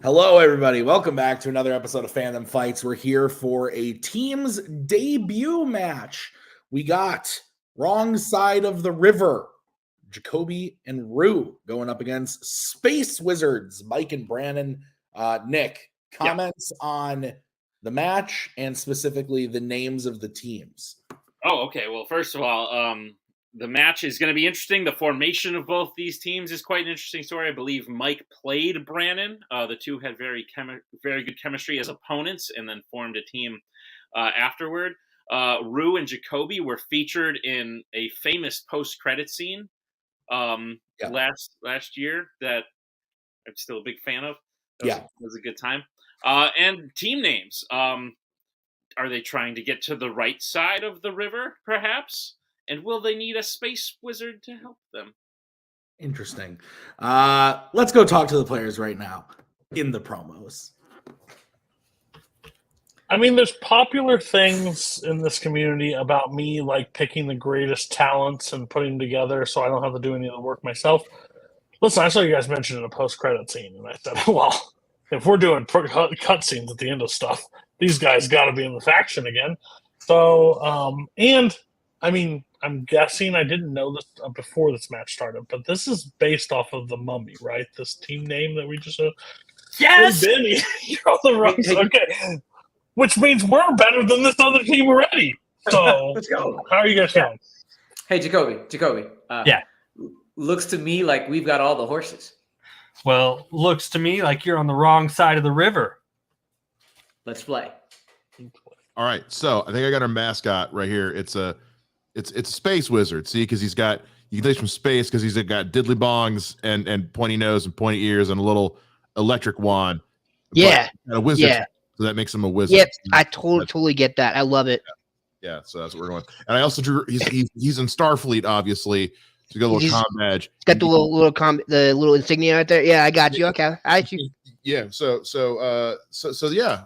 Hello, everybody. Welcome back to another episode of Fandom Fights. We're here for a team's debut match. We got wrong side of the river, Jacoby and Rue going up against Space Wizards, Mike and Brandon. Nick, comments on the match and specifically the names of the teams. Oh, okay. Well, first of all, the match is going to be interesting. The formation of both these teams is quite an interesting story. I believe Mike played Brandon. The two had very good chemistry as opponents and then formed a team afterward. Rue and Jacoby were featured in a famous post-credit scene last year that I'm still a big fan of. That was a good time. And team names. Are they trying to get to the right side of the river, perhaps? And will they need a space wizard to help them? Interesting. Let's go talk to the players right now in the promos. I mean, there's popular things in this community about me, like picking the greatest talents and putting them together so I don't have to do any of the work myself. Listen, I saw you guys mention in a post-credit scene, and I said, well, if we're doing cut scenes at the end of stuff, these guys got to be in the faction again. So, and I mean, I'm guessing I didn't know this before this match started, but this is based off of the Mummy, right? This team name that we just yes, hey, Benny, you're on the wrong side. Okay, which means we're better than this other team already. So let's go. How are you guys feeling? Hey, Jacoby. Looks to me like we've got all the horses. Well, looks to me like you're on the wrong side of the river. Let's play. All right, so I think I got our mascot right here. It's a space wizard. See, because you can tell he's from space because he's got diddly bongs and pointy nose and pointy ears and a little electric wand. Yeah, a wizard. Yeah. So that makes him a wizard. Yep, I totally get that. I love it. Yeah, so that's what we're going. And I also drew. He's in Starfleet, obviously. So you got a little comm badge. It's got the little insignia right there. Yeah, I got you. Okay, I got you. Yeah. So yeah.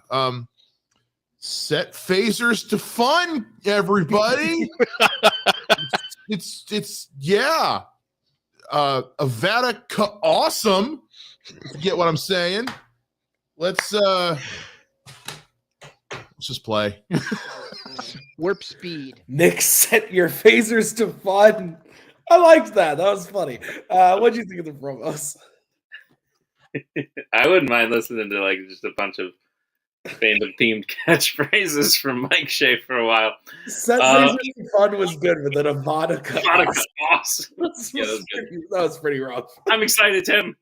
Set phasers to fun, everybody. it's Avada awesome. If you get what I'm saying. Let's just play. Warp speed. Nick, set your phasers to fun. I liked that. That was funny. What do you think of the promos? I wouldn't mind listening to like just a bunch of Fandom themed catchphrases from Mike Shea for a while. Set phasers to fun was good, but then Avada awesome. That was pretty rough. I'm excited, Tim.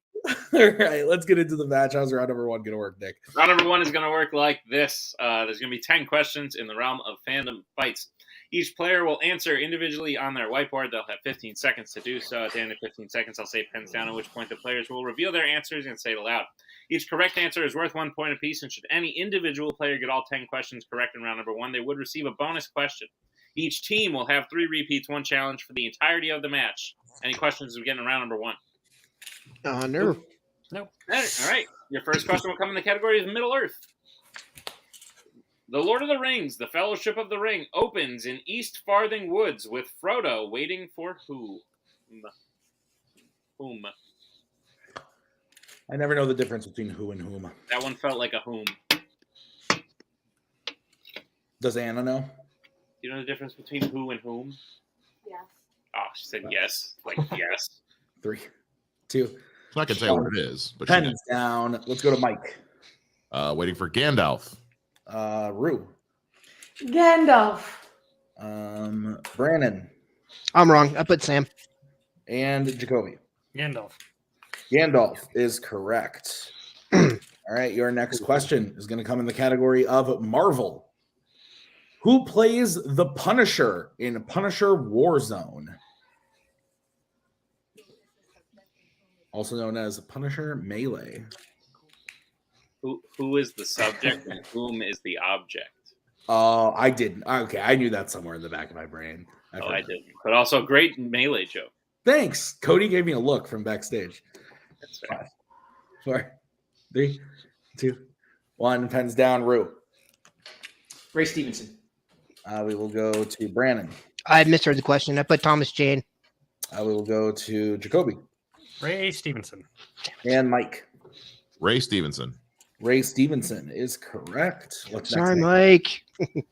All right, let's get into the match. How's round number one going to work, Nick? Round number one is going to work like this. There's going to be 10 questions in the realm of Fandom Fights. Each player will answer individually on their whiteboard. They'll have 15 seconds to do so. At the end of 15 seconds, I'll say pens down, at which point the players will reveal their answers and say it aloud. Each correct answer is worth 1 point apiece, and should any individual player get all 10 questions correct in round number one, they would receive a bonus question. Each team will have 3 repeats, 1 challenge for the entirety of the match. Any questions we get in round number one? No. All right. Your first question will come in the category of Middle Earth. The Lord of the Rings, the Fellowship of the Ring, opens in East Farthing Woods with Frodo waiting for whom? I never know the difference between who and whom. That one felt like a whom. Does Anna know? You know the difference between who and whom? Yes. Oh, she said yes. Like, yes. 3, 2. I'm not gonna say what it is, but Pens down. Let's go to Mike. Waiting for Gandalf. Rue. Gandalf. Brandon. I'm wrong. I put Sam. And Jacoby. Gandalf is correct. All right, your next question is going to come in the category of Marvel. Who plays the Punisher in Punisher Warzone? Also known as Punisher Melee. Who is the subject and whom is the object? Oh, I didn't. Okay, I knew that somewhere in the back of my brain. I didn't. But also great Melee joke. Thanks. Cody gave me a look from backstage. That's right. 5, 4, 3, 2, 1. Pens down. Rue. Ray Stevenson. We will go to Brandon. I misheard the question. I put Thomas Jane. We will go to Jacoby. Ray Stevenson. And Mike. Ray Stevenson. Ray Stevenson is correct. What's Sorry, next? Mike.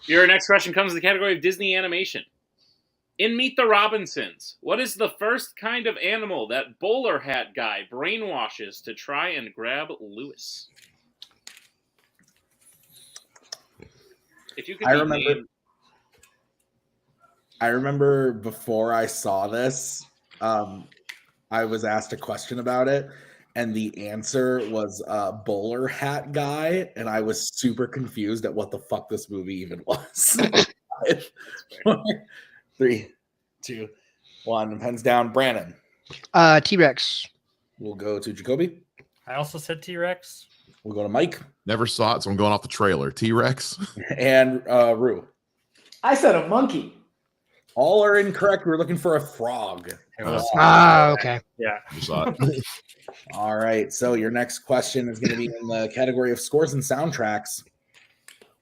Your next question comes in the category of Disney animation. In Meet the Robinsons, what is the first kind of animal that bowler hat guy brainwashes to try and grab Lewis? If you could I remember before I saw this, I was asked a question about it, and the answer was bowler hat guy, and I was super confused at what the fuck this movie even was. 5, 4, 3, 2, 1. Pens down. Brandon. T-Rex. We'll go to Jacoby. I also said T-Rex. We'll go to Mike. Never saw it, so I'm going off the trailer. T-Rex. And Rue. I said a monkey. All are incorrect. We're looking for a frog. Okay. Yeah. Never saw it. All right. So your next question is going to be in the category of scores and soundtracks.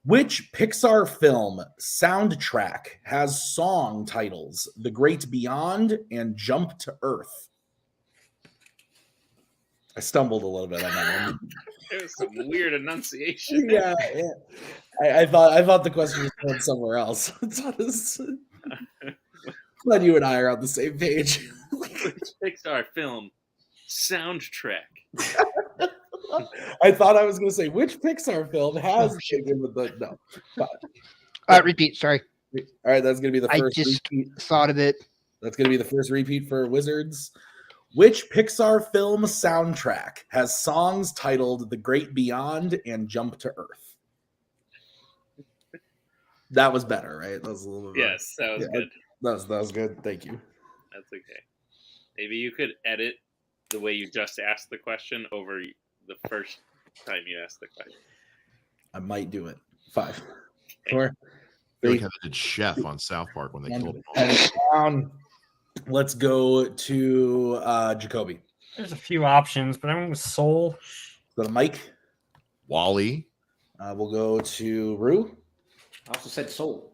Which Pixar film soundtrack has song titles The Great Beyond and Jump to Earth? I stumbled a little bit on that one. There's some weird enunciation. Yeah. I thought the question was going somewhere else. Glad you and I are on the same page. Which Pixar film soundtrack? I thought I was going to say which Pixar film has chicken with the no. Repeat. Sorry. All right, that's going to be the first. I just repeat. thought of it. That's going to be the first repeat for Wizards. Which Pixar film soundtrack has songs titled "The Great Beyond" and "Jump to Earth"? That was better, right? That was a little bit. Yes, that was good. That was good. Thank you. That's okay. Maybe you could edit the way you just asked the question over the first time you asked the question. I might do it. 5, 4, I feel 3. like how they did Chef on South Park when they killed him. And down. Let's go to Jacoby. There's a few options, but I'm going with Soul. Go to Mike. Wally. We'll go to Rue. I also said soul.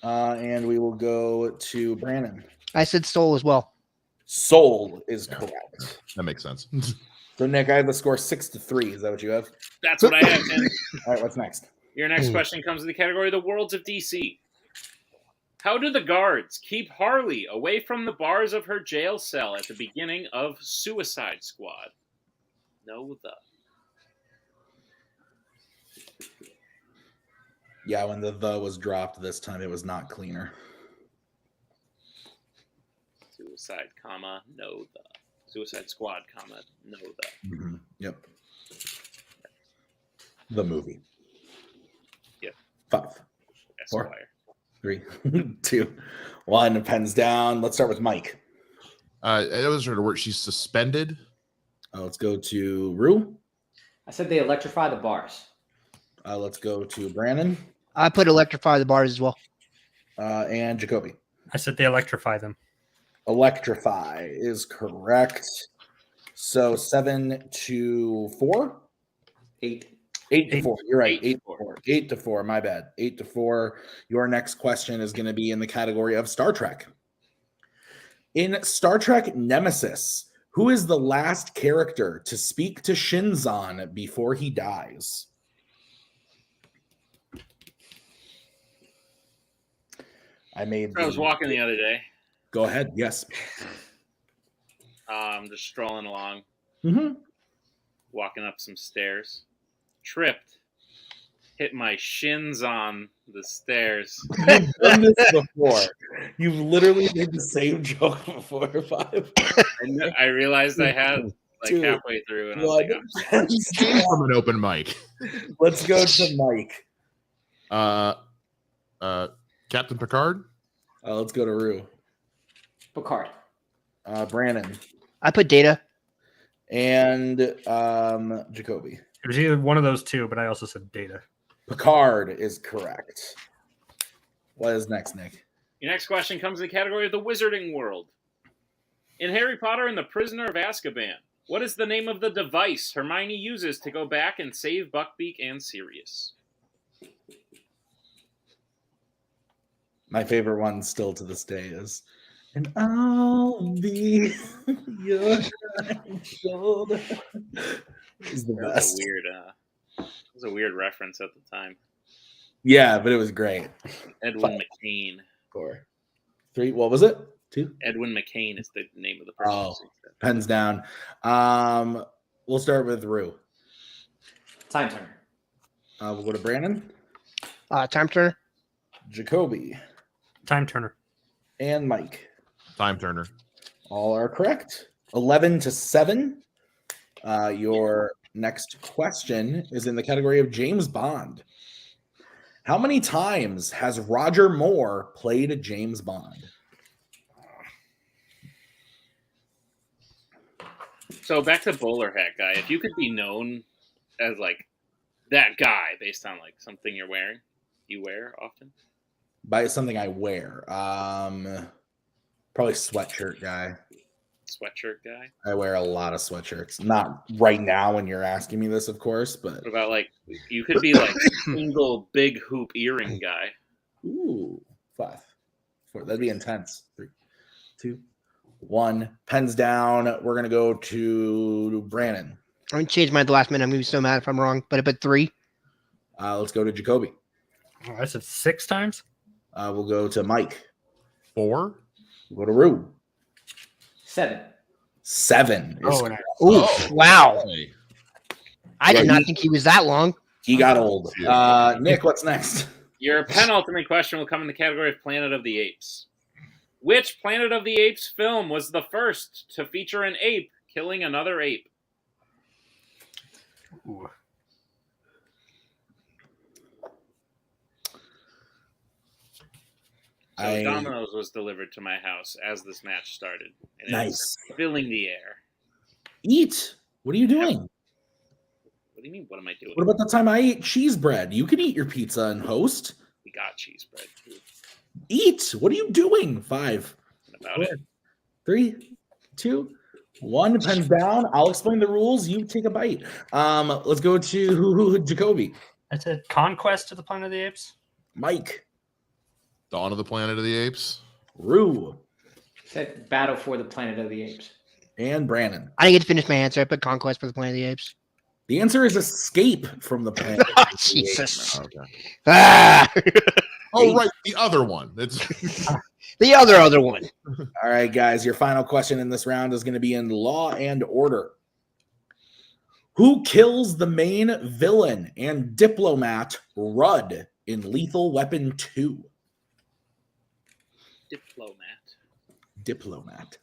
And we will go to Brandon. I said Soul as well. Soul is correct. That makes sense. So, Nick, I have the score 6-3. Is that what you have? That's what I have, man. All right, what's next? Your next question comes in the category of the worlds of DC. How do the guards keep Harley away from the bars of her jail cell at the beginning of Suicide Squad? Know the. Yeah, when the was dropped this time, it was not cleaner. Suicide, comma, know the. Suicide Squad, comma, know the. Mm-hmm. Yep. The movie. Yep. 5, 4, Esquire. 3, 2, 1. Pens down. Let's start with Mike. I wasn't sure the word. She's suspended. Let's go to Rue. I said they electrify the bars. Let's go to Brandon. I put electrify the bars as well. And Jacoby. I said they electrify them. Electrify is correct. So 7-4. 8. 8-4. You're right. 8-4. 8-4. My bad. 8-4. Your next question is going to be in the category of Star Trek. In Star Trek Nemesis, who is the last character to speak to Shinzon before he dies? I was walking the other day. Go ahead. Yes. Just strolling along, Mm-hmm. walking up some stairs, tripped, hit my shins on the stairs. You've done this before. You've literally made the same joke before. 5. I realized I had like 2, halfway through, and I was like, Form an open mic. Let's go to Mike. Captain Picard. Let's go to Rue. Picard. Brandon. I put Data. And Jacoby. It was either one of those two, but I also said Data. Picard is correct. What is next, Nick? Your next question comes in the category of the wizarding world. In Harry Potter and the Prisoner of Azkaban, what is the name of the device Hermione uses to go back and save Buckbeak and Sirius? My favorite one still to this day is, and I'll be your shoulder. He's the That was best. a weird reference at the time. Yeah, but it was great. Edwin McCain. 4, 3. What was it? 2. Edwin McCain is the name of the person. Oh, pens down. We'll start with Rue. Time turner. We'll go to Brandon, Time turner. Jacoby, Time Turner. and Mike. Time Turner. All are correct. 11-7. Your next question is in the category of James Bond. How many times has Roger Moore played James Bond? So back to bowler hat guy. If you could be known as like that guy based on like something you wear often. By something I wear. Probably sweatshirt guy. Sweatshirt guy. I wear a lot of sweatshirts. Not right now when you're asking me this, of course, but What about like you could be like single big hoop earring guy. ooh, 5, 4. That'd be intense. 3, 2, 1. Pens down. We're gonna go to Brandon. I'm gonna change mine at the last minute. I'm gonna be so mad if I'm wrong. But I put 3. Let's go to Jacoby. Oh, I said 6 times. We'll go to Mike. 4. We'll go to Rue. 7. 7. Oh, and Ooh, wow. Hey. I Yeah, did not think he was that long. He got old. Nick, what's next? Your penultimate question will come in the category of Planet of the Apes. Which Planet of the Apes film was the first to feature an ape killing another ape? Ooh. So Domino's was delivered to my house as this match started. And Nice. it's filling the air. Eat. What are you doing? What do you mean? What am I doing? What about the time I ate cheese bread? You can eat your pizza and host. We got cheese bread too. Eat. What are you doing? 5, About it. 3, 2, 1. Pens down. I'll explain the rules. You take a bite. Let's go to Jacoby. I said Conquest of the Planet of the Apes. Mike. Dawn of the Planet of the Apes. Rue. Said Battle for the Planet of the Apes. And Brandon. I didn't get to finish my answer. I put Conquest for the Planet of the Apes. The answer is Escape from the Planet. Oh, Jesus. Okay. Ah, Oh, right. The other one. It's the other one. All right, guys. Your final question in this round is going to be in Law and Order. Who kills the main villain and diplomat Rudd in Lethal Weapon 2? Diplomat.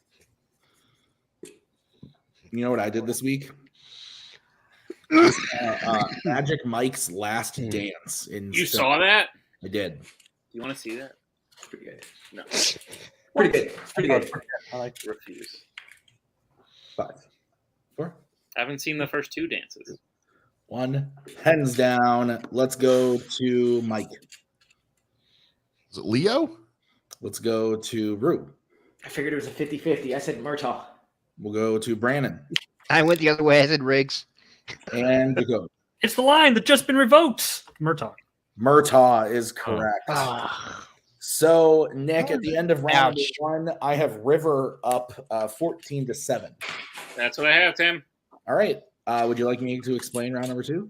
You know what I did this week? Magic Mike's Last Dance. You saw that? I did. Do you want to see that? It's pretty good. No. Pretty good. It's pretty good. I like to refuse. 5, 4, I haven't seen the first 2 dances. 1. Pens down. Let's go to Mike. is it Leo? Let's go to Rue. I figured it was a 50-50. I said Murtaugh. We'll go to Brandon. I went the other way. I said Riggs. And Jacob. It's the line that just been revoked. Murtaugh. Murtaugh is correct. Ah. So, Nick, at the end of round Ouch. 1, I have River up 14-7. That's what I have, Tim. All right. Would you like me to explain round number 2?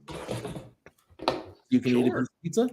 You can eat a piece of pizza?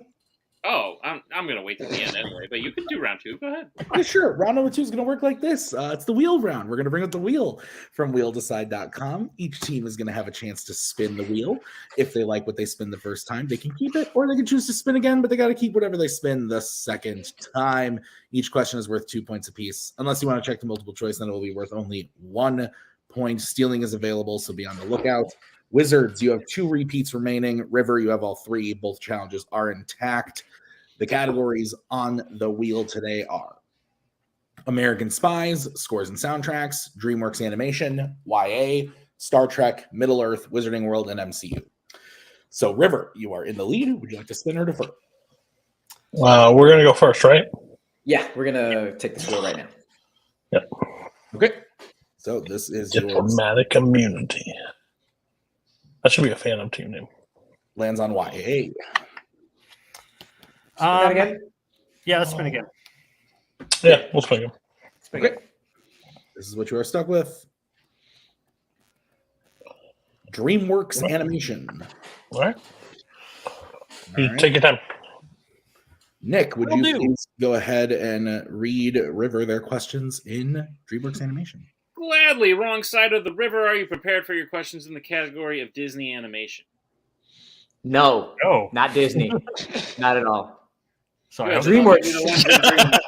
Oh, I'm going to wait till the end anyway, but you can do round 2. Go ahead. Yeah, sure. Round number 2 is going to work like this. It's the wheel round. We're going to bring up the wheel from wheeldecide.com. Each team is going to have a chance to spin the wheel. If they like what they spin the first time, they can keep it, or they can choose to spin again, but they got to keep whatever they spin the second time. Each question is worth 2 points apiece. Unless you want to check the multiple choice, then it will be worth only 1 point. Stealing is available, so be on the lookout. Wizards, you have 2 repeats remaining. River, you have all 3. Both challenges are intact. The categories on the wheel today are American Spies, Scores and Soundtracks, DreamWorks Animation, YA, Star Trek, Middle-earth, Wizarding World, and MCU. So, River, you are in the lead. Would you like to spin or defer? We're going to go first, right? Yeah, we're going to take the score right now. Yep. Okay. So, this is yours. Diplomatic Immunity. That should be a Phantom team name. Lands on YA. That again? Yeah, let's spin again. Yeah, we'll swing him. Okay. This is what you are stuck with. DreamWorks Animation. All right. All right. Take your time. Nick, would Will you do. please go ahead and read River their questions in DreamWorks Animation? Gladly. Wrong side of the river. Are you prepared for your questions in the category of Disney animation? No, Oh, not Disney. Not at all. sorry. Good, then I'll give you the ones in DreamWorks. DreamWorks.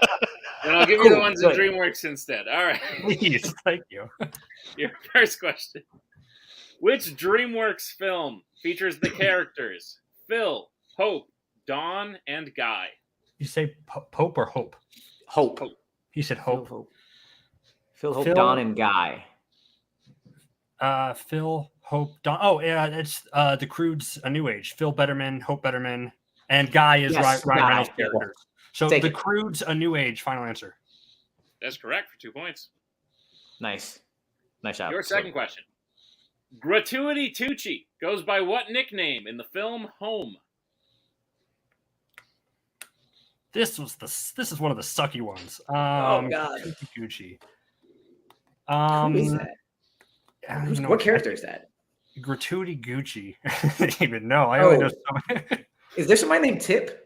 Then I'll give you the Cool, ones in good. DreamWorks instead. All right. Please, thank you. Your first question. Which DreamWorks film features the characters Phil, Hope, Dawn, and Guy? You say Pope or Hope? Hope. He said Hope. Phil, Hope, Phil- Dawn, and Guy. Phil, Hope, Dawn. Oh, yeah, it's the Croods, A New Age. Phil Betterman, Hope Betterman, and Guy is Yes, Ryan Guy. Reynolds' character. So Take the it. Croods, A New Age. Final answer. That's correct for 2 points. Nice job. Your second question. Gratuity Tucci goes by what nickname in the film Home? This is one of the sucky ones. Oh, God. Gucci. Who is that? I don't even know What character is that? Gratuity Gucci. I didn't even know. I only know somebody. Is there somebody named Tip?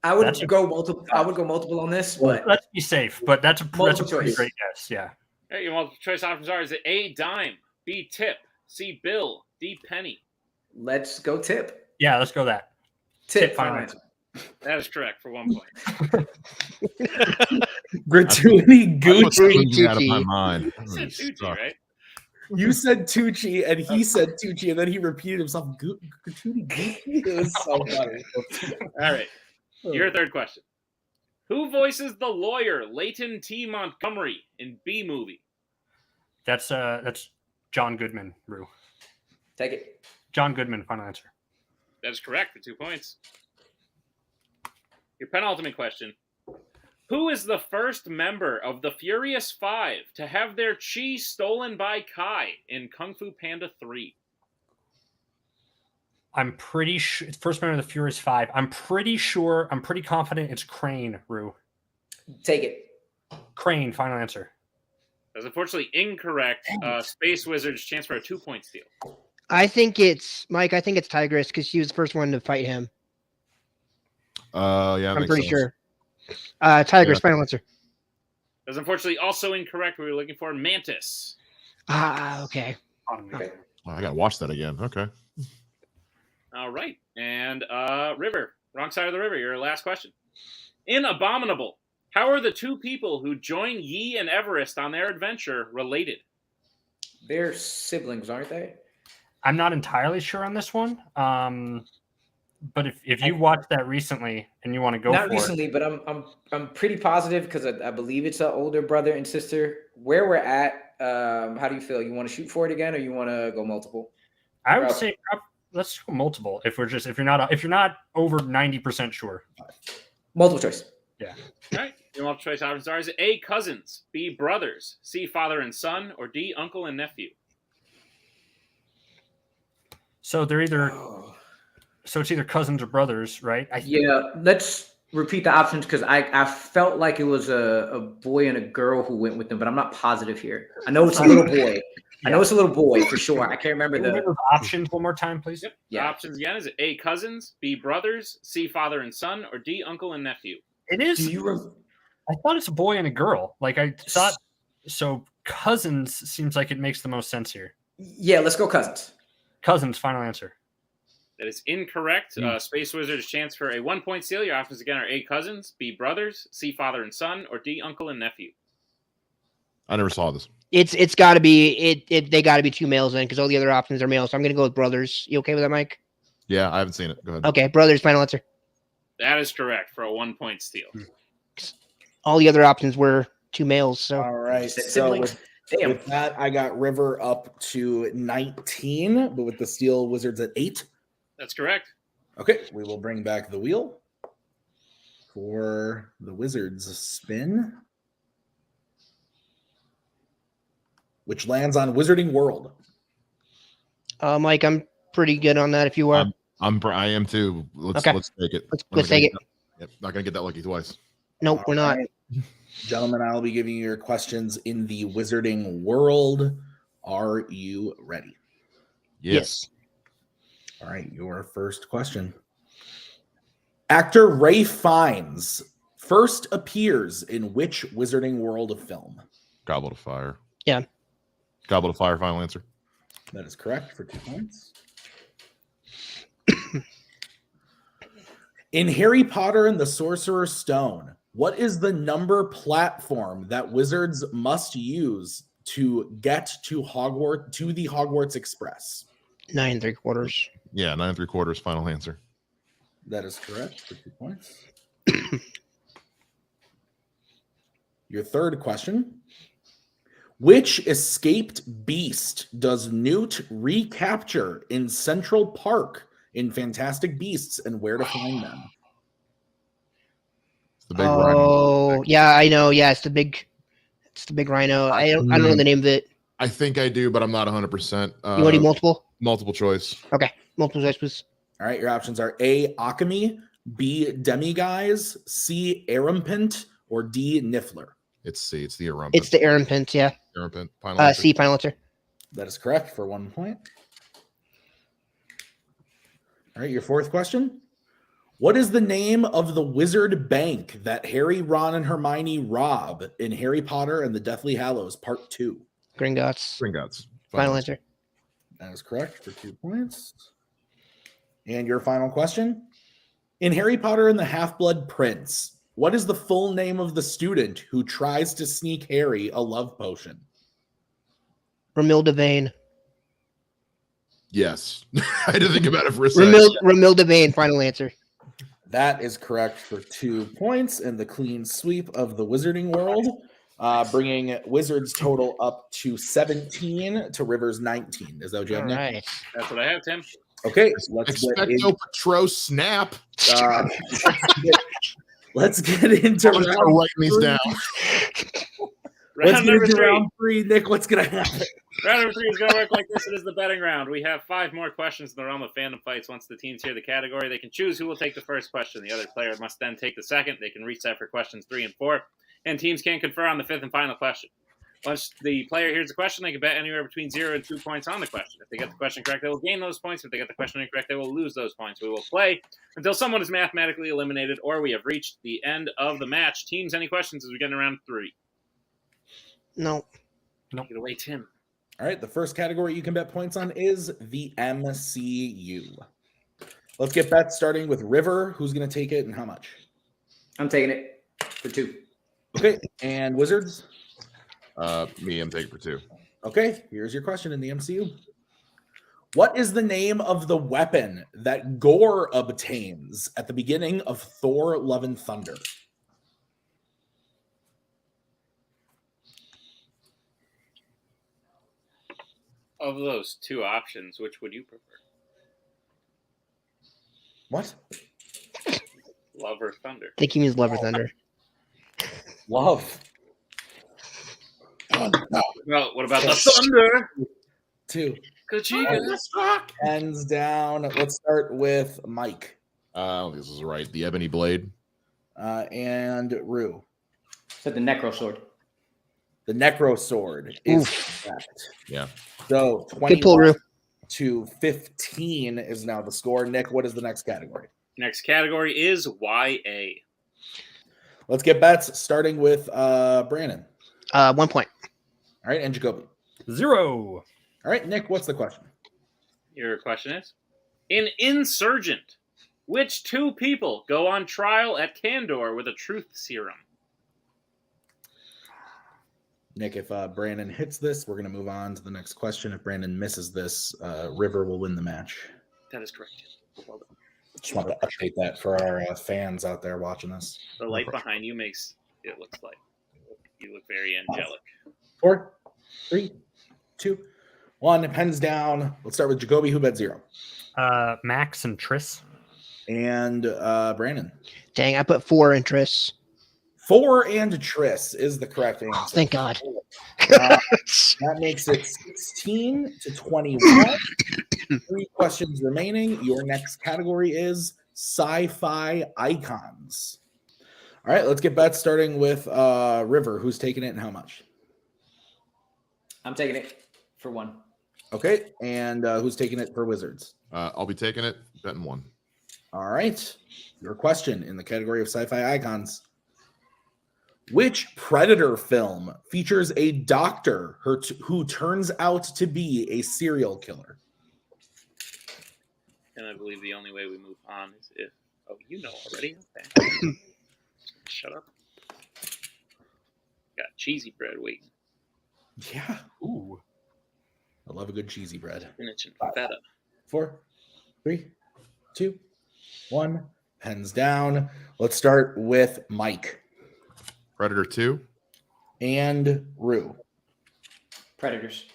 I would That's a- go multiple. I would go multiple on this, but Let's be safe, but that's a pretty choice. great guess. Yeah. All right, your multiple choice options are: is it A, Dime, B, Tip, C, Bill, D, Penny? let's go Tip. Yeah, let's go that. Tip. final Final answer. answer. That is correct for 1 point. Gratuity What's Gucci. putting me out of my Tucci. mind? You said Tucci, right? You said Tucci, and he said Tucci, and then he repeated himself. Gratuity Gucci. It was so funny. All right. Your third question. Who voices the lawyer Leighton T. Montgomery in B Movie? That's John Goodman, Rue. Take it. John Goodman, final answer. That is correct for 2 points. Your penultimate question. Who is the first member of the Furious Five to have their chi stolen by Kai in Kung Fu Panda 3? I'm pretty sure first member of the Furious Five. I'm pretty confident it's Crane, Rue. Take it. Crane, final answer. That's unfortunately incorrect. Space Wizards chance for a 2-point steal. I think it's Mike. I think it's Tigress because she was the first one to fight him. Yeah, I'm makes pretty sense. sure. Tigress, Yeah. final answer. That's unfortunately also incorrect. We were looking for Mantis. Okay. Okay. Oh, I gotta watch that again. Okay. All right. And River, wrong side of the river. Your last question. In Abominable, how are the two people who join Yi and Everest on their adventure related? They're siblings, aren't they? I'm not entirely sure on this one. But if you watched that recently and you want to go Not for recently, but I'm pretty positive because I believe it's an older brother and sister. Where we're at, how do you feel? You want to shoot for it again, or you want to go multiple? it, I would say let's go multiple. If you're not over 90% sure. Multiple choice. All right. Your multiple choice options are: is it A, cousins, B, brothers, C, father and son, or D, uncle and nephew? So they're either so it's either cousins or brothers, right? Yeah, let's repeat the options because I felt like it was a boy and a girl who went with them, but I'm not positive here. I know it's a little boy. I know it's a little boy for sure. I can't remember Can you the read those options one more time, please. Yep. Yeah. The options again: is it A, cousins, B, brothers, C, father and son, or D, uncle and nephew? It is. Do you I thought it's a boy and a girl. Like I thought. So cousins seems like it makes the most sense here. Yeah, let's go cousins. Cousins, final answer. That is incorrect. Space Wizards chance for a 1-point steal. Your options again are A, cousins, B, brothers, C, father and son, or D, uncle and nephew. I never saw this. It's got to be they got to be two males then because all the other options are males. So I'm gonna go with brothers. You okay with that, Mike? Yeah, I haven't seen it. Go ahead. Okay, brothers. Final answer. That is correct for a 1-point steal. All the other options were two males. So All right. So Siblings. Damn. with that, I got River up to 19, but with the Steel Wizards at 8. That's correct. Okay, we will bring back the wheel for the Wizards spin, which lands on Wizarding World. Mike, I'm pretty good on that. If you are, I am too. Let's Okay. let's take it. let's take it. Yep, not gonna get that lucky twice. Nope, we're not. All right. Gentlemen, I'll be giving you your questions in the Wizarding World Are you ready? Yes. All right, your first question. Actor Ray Fiennes first appears in which Wizarding World of film? Goblet of Fire. Yeah. Goblet of Fire, final answer. That is correct for 2 points. In Harry Potter and the Sorcerer's Stone, what is the number platform that wizards must use to get to Hogwarts, to the Hogwarts Express? 9 3/4. Yeah, 9 3/4, final answer. That is correct for 2 points. Your third question. Which escaped beast does Newt recapture in Central Park in Fantastic Beasts and Where to Find Them? It's the big rhino. Oh, yeah, I know. Yeah, it's the big rhino. I don't know the name of it. I think I do, but I'm not 100%. You want to do multiple? Multiple choice. Okay, multiple choice, please. All right, your options are A, Akami, B, Demiguise, C, Arampint, or D, Niffler. It's C. It's the Arampint. It's the Arampint, yeah. Arampint. Final answer. C, final answer. That is correct for 1 point. All right, your fourth question. What is the name of the wizard bank that Harry, Ron, and Hermione rob in Harry Potter and the Deathly Hallows Part 2? Gringotts. Gringotts. Final answer. That is correct for 2 points. And your final question. In Harry Potter and the Half-Blood Prince, what is the full name of the student who tries to sneak Harry a love potion? Romilda Vane. Yes. I had to think about it for a second. Romilda Vane, final answer. That is correct for 2 points in the clean sweep of the Wizarding World, bringing Wizards total up to 17 to Rivers 19. Is that what you have, All Nick? right. That's what I have, Tim. Okay, let's get Expecto Patro snap. let's get into I'm writing these down. Round number three. round 3. Nick, what's going to happen? Round number 3 is going to work like this. It is the betting round. We have 5 more questions in the realm of fandom fights. Once the teams hear the category, they can choose who will take the first question. The other player must then take the second. They can reset for questions 3 and 4. And teams can confer on the 5th and final question. Once the player hears the question, they can bet anywhere between 0 and 2 points on the question. If they get the question correct, they will gain those points. If they get the question incorrect, they will lose those points. We will play until someone is mathematically eliminated or we have reached the end of the match. Teams, any questions as we get in round 3? No. Get away, Tim. All right, the first category you can bet points on is the MCU. Let's get bets starting with River. Who's going to take it and how much? I'm taking it for 2. Okay, and Wizards? Me, I'm taking for 2. Okay, here's your question in the MCU. What is the name of the weapon that Gore obtains at the beginning of Thor: Love and Thunder? Of those 2 options, which would you prefer? What? Love or Thunder? I think he means Love or Thunder. Love. Well, what about the Thunder? 2. Kachiga. Hands down. Let's start with Mike. This is right. The Ebony Blade. And Rue. Said the Necro Sword. The Necro Sword is correct. Yeah. So Good pull, 21 Rue. to 15 is now the score. Nick, what is the next category? Next category is YA. Let's get bets, starting with Brandon. 1 point. All right, and Jacoby. 0. All right, Nick, what's the question? Your question is, in Insurgent, which 2 people go on trial at Kandor with a truth serum? Nick, if Brandon hits this, we're going to move on to the next question. If Brandon misses this, River will win the match. That is correct. Well done. Just want to update that for our fans out there watching this. The light behind you makes it look like you look very angelic. 4, 3, 2, 1. Pens down. Let's start with Jacoby, who bet 0. Max and Triss. And Brandon. Dang, I put 4 in Triss. 4 and Triss is the correct answer. Oh, thank God. That makes it 16 to 21. 3 questions remaining. Your next category is sci-fi icons. All right, let's get bets starting with River. Who's taking it and how much? I'm taking it for 1. Okay, and who's taking it for Wizards? I'll be taking it. Betting 1. All right. Your question in the category of sci-fi icons. Which Predator film features a doctor who turns out to be a serial killer? And I believe the only way we move on is if... Oh, you know already? Okay. Shut up. Got cheesy bread waiting. Yeah. Ooh. I love a good cheesy bread. Spinach and feta. 4, 3, 2, 1. Pens down. Let's start with Mike. Predator 2. And Rue. Predators.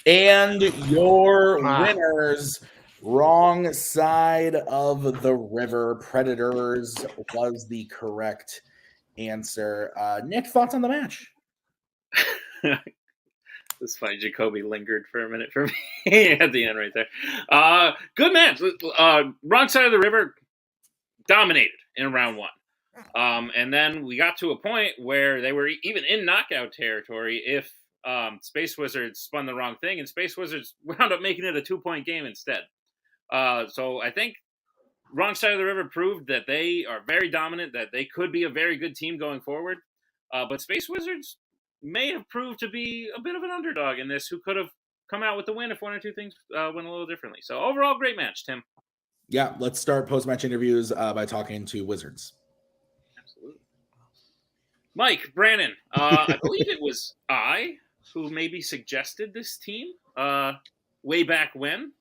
And your winners, wrong side of the river. Predators was the correct answer. Nick, thoughts on the match? It's funny. Jacoby lingered for a minute for me at the end right there. Good match. Wrong side of the river dominated in round 1. And then we got to a point where they were even in knockout territory if Space Wizards spun the wrong thing, and Space Wizards wound up making it a 2-point game instead. So I think Wrong Side of the River proved that they are very dominant, that they could be a very good team going forward. But Space Wizards may have proved to be a bit of an underdog in this, who could have come out with the win if one or two things went a little differently. So overall, great match, Tim. Yeah, let's start post-match interviews by talking to Wizards. Absolutely. Mike, Brandon, I believe it was I who maybe suggested this team way back when.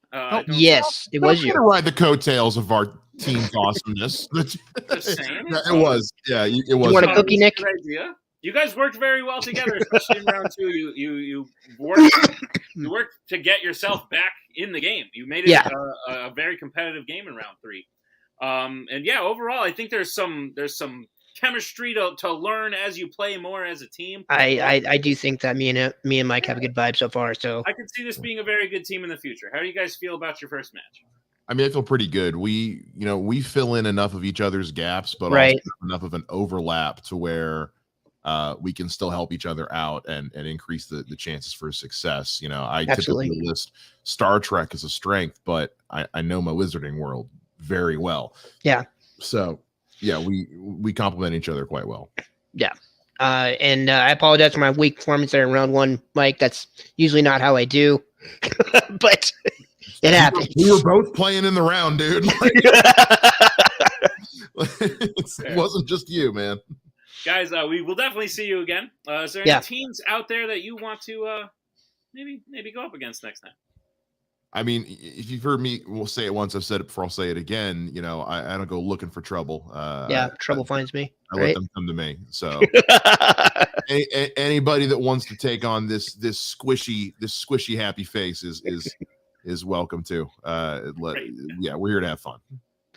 Yes, it was you. To ride the coattails of our team's awesomeness. Just saying. Yeah, it was. Yeah, it was. You want a cookie, Nick? Good idea. You guys worked very well together, especially in round 2. You worked to get yourself back in the game. You made it a very competitive game in round 3. And yeah, overall, I think there's some chemistry to learn as you play more as a team. I do think that me and Mike have a good vibe so far. So I could see this being a very good team in the future. How do you guys feel about your first match? I mean, I feel pretty good. We fill in enough of each other's gaps, but right. also enough of an overlap to where we can still help each other out and increase the chances for success. I Absolutely. typically list Star Trek as a strength, but I know my wizarding world very well. Yeah. So yeah, we complement each other quite well. Yeah. And I apologize for my weak performance there in round 1, Mike. That's usually not how I do, but it happens. We were both playing in the round, dude. It wasn't just you, man. Guys, we will definitely see you again. Is there any teams out there that you want to maybe go up against next time? I mean, if you've heard me, we'll say it once. I've said it before. I'll say it again. I don't go looking for trouble. Trouble finds me. I let them come to me. So anybody that wants to take on this squishy happy face is welcome to. We're here to have fun.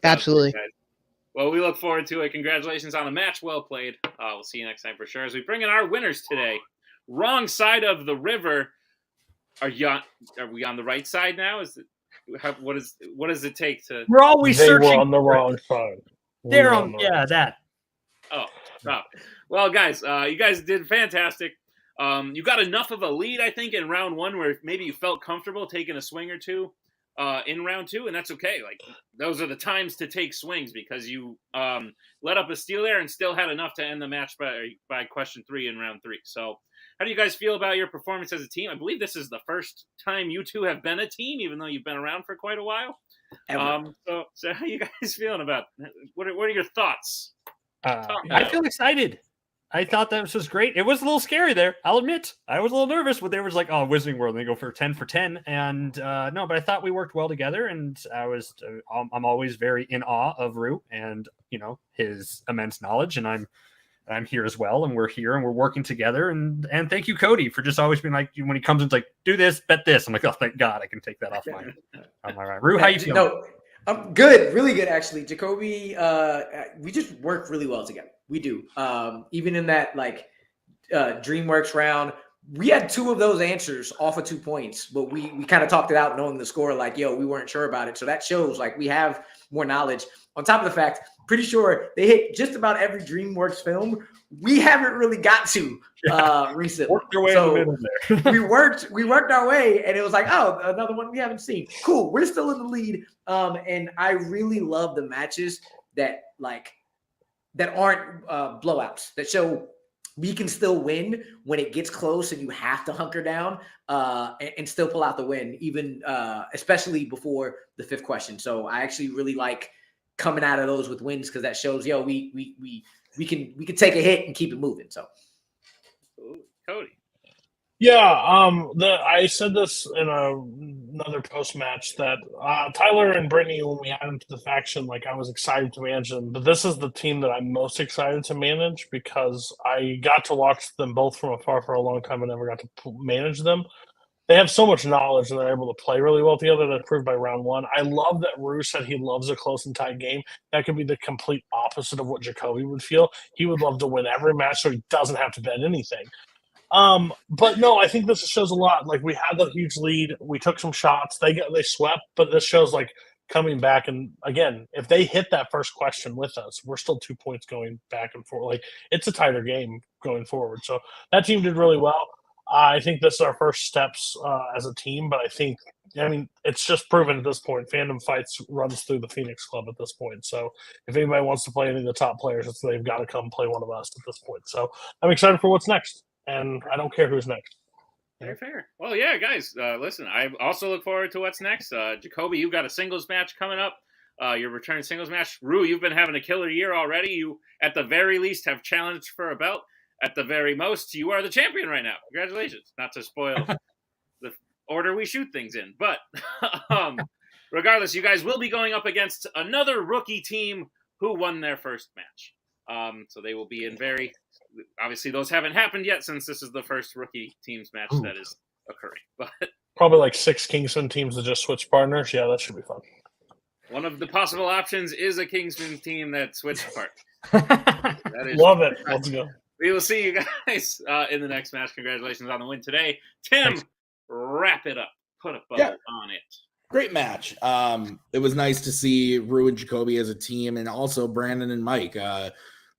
Absolutely. Well, we look forward to it. Congratulations on a match well played. We'll see you next time for sure. As we bring in our winners today, Wrong Side of the River. Are we on the right side now? What does it take to? We're always searching. They were on the wrong side. They're on. Yeah, that. Oh, stop. Well, guys, you guys did fantastic. You got enough of a lead, I think, in round 1 where maybe you felt comfortable taking a swing or two in round 2, and that's okay. Like, those are the times to take swings because you let up a steal there and still had enough to end the match by question 3 in round 3. So how do you guys feel about your performance as a team? I believe this is the first time you two have been a team, even though you've been around for quite a while. So how are you guys feeling about it? What are your thoughts? I feel excited. I thought that was great. It was a little scary there. I'll admit. I was a little nervous when they were like, oh, Wizarding World, and they go for 10 for 10. And no, but I thought we worked well together. And I'm always very in awe of Rue and, his immense knowledge. And I'm here as well. And we're here and we're working together. And thank you, Cody, for just always being like, when he comes in, it's like, do this, bet this. I'm like, oh, thank God I can take that off my right. Rue, how you feeling? No, I'm good. Really good, actually. Jacoby, we just work really well together. We do. Even in that DreamWorks round, we had 2 of those answers off of 2 points, but we kind of talked it out knowing the score, we weren't sure about it. So that shows we have more knowledge. On top of the fact, pretty sure they hit just about every DreamWorks film we haven't really got to recently. Worked their way in the middle there. we worked our way, and it was like, oh, another one we haven't seen. Cool, we're still in the lead. And I really love the matches that aren't blowouts, that show we can still win when it gets close and you have to hunker down and still pull out the win, even especially before the fifth question. So I actually really like coming out of those with wins, because that shows, we can take a hit and keep it moving. So, Ooh, Cody. Yeah, I said this in another post match that Tyler and Brittany, when we had them to the faction, like, I was excited to manage them. But this is the team that I'm most excited to manage, because I got to watch them both from afar for a long time and never got to manage them. They have so much knowledge and they're able to play really well together. That's proved by round one. I love that Rue said he loves a close and tight game. That could be the complete opposite of what Jacoby would feel. He would love to win every match so he doesn't have to bet anything. But no, I think this shows a lot. Like, we had the huge lead. We took some shots. They swept, but this shows like coming back. And again, if they hit that first question with us, we're still 2 points going back and forth. Like, it's a tighter game going forward. So that team did really well. I think this is our first steps as a team, but I mean, it's just proven at this point. Fandom Fights runs through the Phoenix Club at this point. So if anybody wants to play any of the top players, they've got to come play one of us at this point. So I'm excited for what's next, and I don't care who's next. Very fair. Well, yeah, guys, listen, I also look forward to what's next. Jacoby, you've got a singles match coming up. Your return singles match. Rue, you've been having a killer year already. You, at the very least, have challenged for a belt. At the very most, you are the champion right now. Congratulations. Not to spoil the order we shoot things in. But regardless, you guys will be going up against another rookie team who won their first match. So they will be in obviously those haven't happened yet, since this is the first rookie teams match that is occurring. But probably like 6 Kingston teams that just switch partners. Yeah, that should be fun. One of the possible options is a Kingston team that switched partners. Love it. Let's go. We will see you guys in the next match. Congratulations on the win today. Tim, Thanks. Wrap it up. Put a bow on it. Great match. It was nice to see Rue and Jacoby as a team, and also Brandon and Mike,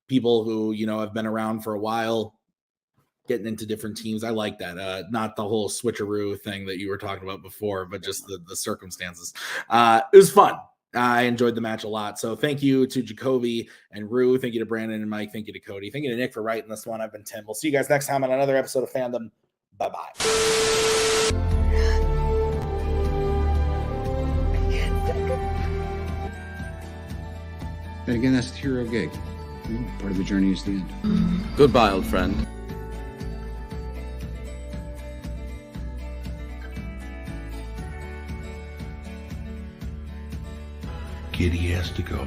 people who, have been around for a while, getting into different teams. I like that. Not the whole switcheroo thing that you were talking about before, but just the circumstances. It was fun. I enjoyed the match a lot. So thank you to Jacoby and Rue. Thank you to Brandon and Mike. Thank you to Cody. Thank you to Nick for writing this one. I've been Tim. We'll see you guys next time on another episode of Fandom. Bye-bye. And again, that's the hero gig. Part of the journey is the end. Goodbye, old friend. Kitty has to go.